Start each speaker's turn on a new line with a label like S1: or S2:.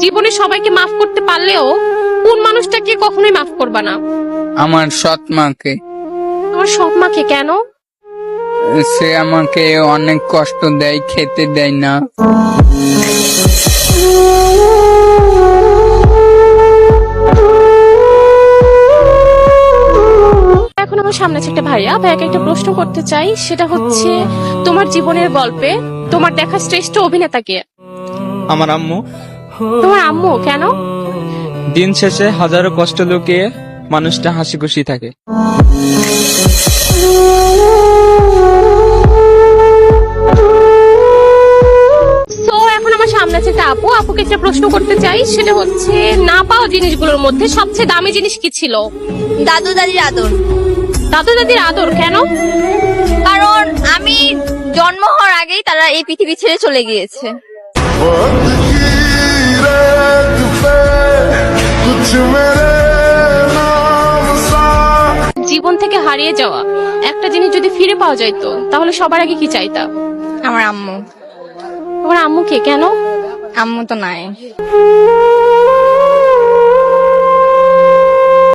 S1: জীবনে সবাইকে মাফ করতে পারলেও কোন মানুষটাকে কখনোই মাফ করবা না?
S2: আমার সৎ মাকে।
S1: আমার সৎ মাকে? কেন?
S2: সে আমাকে অনেক কষ্ট দেয়, খেতে দেয় না।
S1: এখন আমার সামনে আছে একটা ভাইয়াকে একটা প্রশ্ন করতে চাই, সেটা হচ্ছে তোমার জীবনের গল্পে তোমার দেখা শ্রেষ্ঠ অভিনেতা কে?
S3: আমার আম্মু।
S1: তোমার আম্মু? কেন?
S3: দিন শেষে হাজারো কষ্ট লুকিয়ে মানুষটা হাসি খুশি থাকে।
S1: এখন আমার সামনে আছে একটা আপুকে একটা প্রশ্ন করতে চাই, সেটা হচ্ছে না পাওয়া জিনিসগুলোর মধ্যে সবচেয়ে দামি জিনিস কি ছিল?
S4: দাদু দাদির আদর।
S1: দাদু দাদির আদর? কেন?
S4: কারণ আমি জন্ম হওয়ার আগেই তারা এই পৃথিবী ছেড়ে চলে গিয়েছে।
S1: জীবন থেকে হারিয়ে যাওয়া একটা জিনিস যদি ফিরে পাওয়া যাইতো তাহলে সবার আগে কি চাইতা?
S4: আমার আম্মু।
S1: তোমার আম্মুকে? কেন?
S4: আম্মু তো নাই।